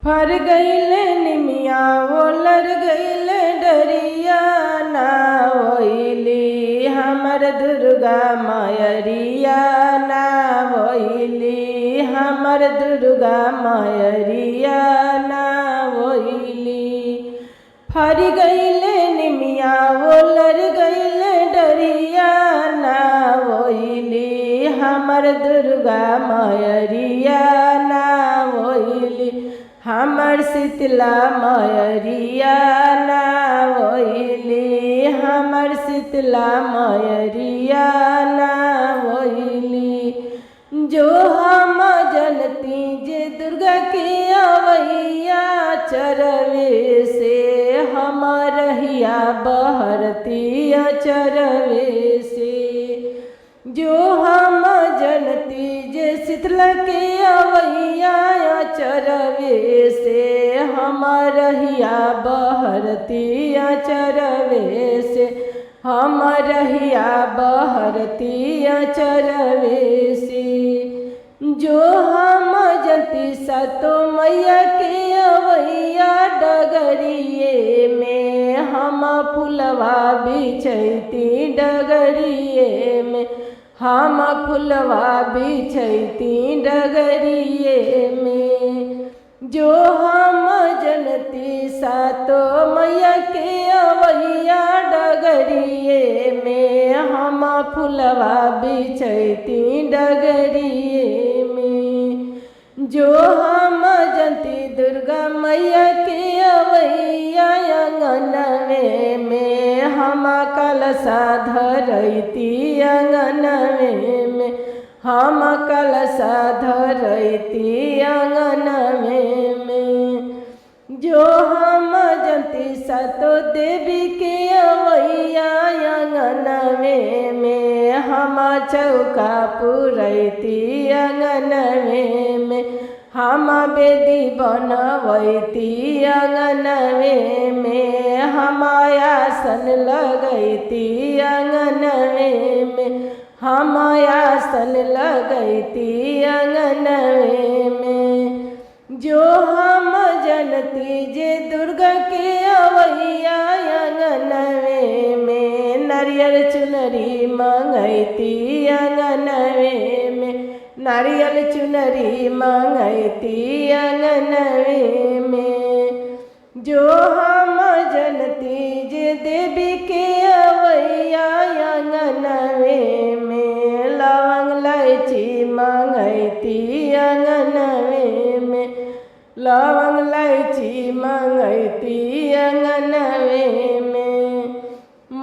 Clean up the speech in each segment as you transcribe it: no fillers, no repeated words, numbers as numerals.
फर गईले निमिया ओलर गईले डरिया ना होइली हमर दुर्गा मायरिया ना होइली हमर दुर्गा मायरिया ना होइली। फर गईले निमिया ओलर गईले डरिया ना होइली हमर दुर्गा मायरिया ना होइली हमर शीतला मायरिया ना होइली हमर शीतला मायरिया ना होइली। जो हम जनती जे दुर्गा के अवैया चरवे से हम रहिया बहरती चरवे से। जो हम जनती जे शीतला के अवैया चरवे से हम रहिया बहरती चरवे से हम रहिया बहरती चरवे से। जो हम जनती सतो मैया के अवैया डगरिए में हम फुलवा बिछैती डगरिए में हम फुलवा बिछैती डगरिए में। जो हम जनती सातो मैया के अवैया डगरिए में हम फुलवा बिछैती डगरिए में। जो हम जनती दुर्गा मैया के अवैया अंगनवे में हम कलशा धरैती अंगनवे में हम कलशा धरैती अंगनवे में। जो हम जनती सतो देवी के अवैया अंगनवे में हम चौका पुरैती अंगनवे में हम बेदी बनवैती अंगनवे में हम आसन लगैती अंगनवे में हम आसन लगैती अंगनवे में। जो हम जनती जे दुर्गा के अवैया अंगनवे में नारियल चुनरी मंगैती अंगनवे में नारियल चुनरी मंगैती अंगनवे में। जो हम जनती जे देवी के अवैया अंगनवे में लवंग इलायची मंगैती अंगनवे में लवंग इलायची मंगैती अंगनवे में।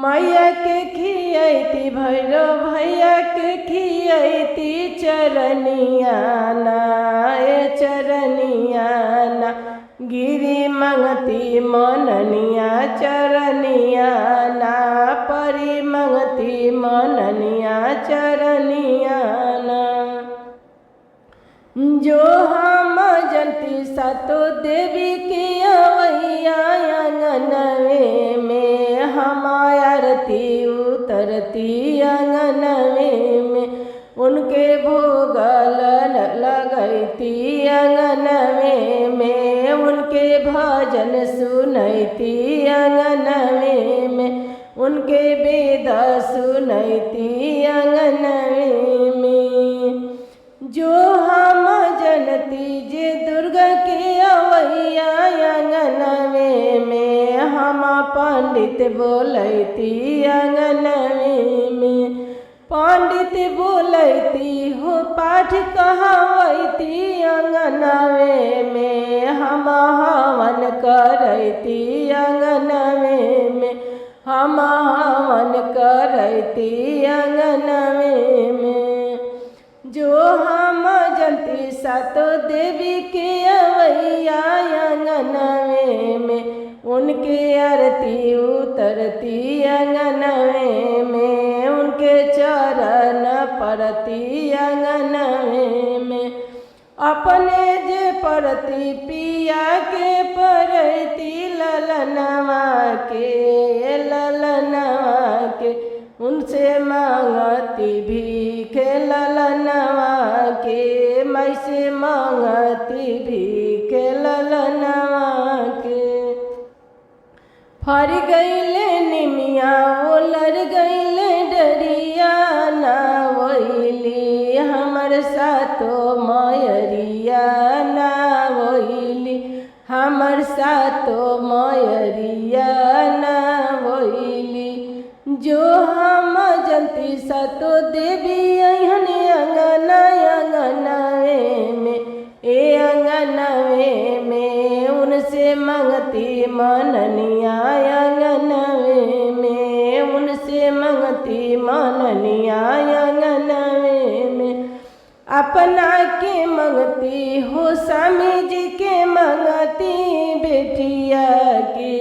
मैया के खियैती भैरव भैया के खियैती चरनिया ना चरनिया ना गिरी मंगती मननिया चरनिया ना परी मंगती मननिया चरनिया ना। जो हम जनती सतो देवी के अवैया अंगनवे में हम आरती उतरती अंगनवे में उनके भोग लगैती अंगनवे में उनके भजन सुनैती अंगनवे में उनके वेद सुनैती अंगनवे में। जो हम जनती जे दुर्गा के अवैया अंगनवे में हम पंडित बोलैती अंगनवे में पंडित बोलैती हो पाठ कहवैती अंगनवे में हम हवन करैती अंगनवे में हम हवन करैती अंगनवे में। जो हम जनती सतो देवी के अवैया अंगनवे में उनके आरती उतरती अंगनवे में उनके चरण परती अंगनवे में। अपने जे परती पिया के परती ललनवा के उनसे मांगती भीख ललनवा के मैं से मांगती भीख ललन फर गईले निमिया ओलर गईले डरिया ना वैली हमर सातो मयरिया ना वैली हमर सातो मयरिया ना वैली जो हम जंती सातो देवी अहन अंगना अंगनवे में ए अंगनवे में उनसे मंगती मननिया अंगनवे में उनसे मंगती मननिया अंगनवे में अपना के मंगती हो स्वामी जी के मंगती बेटिया के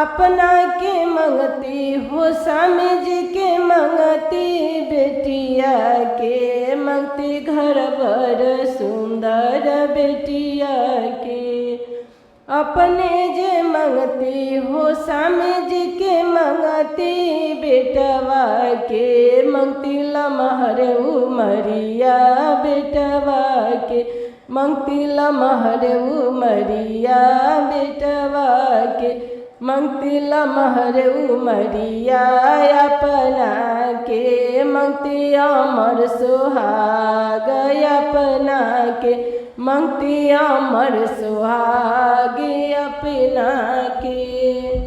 अपना के मंगती हो स्वामी जी के मंगती बेटिया के मंगती घर बर सुंदर बेटिया के अपने जे मंगती हो स्वामी जी के मंगती बेटवा के मंगती लमहर उमरिया बेटवा के मंगती लमहर उमरिया बेटवा के मंगती लमहर उमरिया अपना के मंगती अमर सुहाग अपना के मंगती अमर सुहाग अपना के।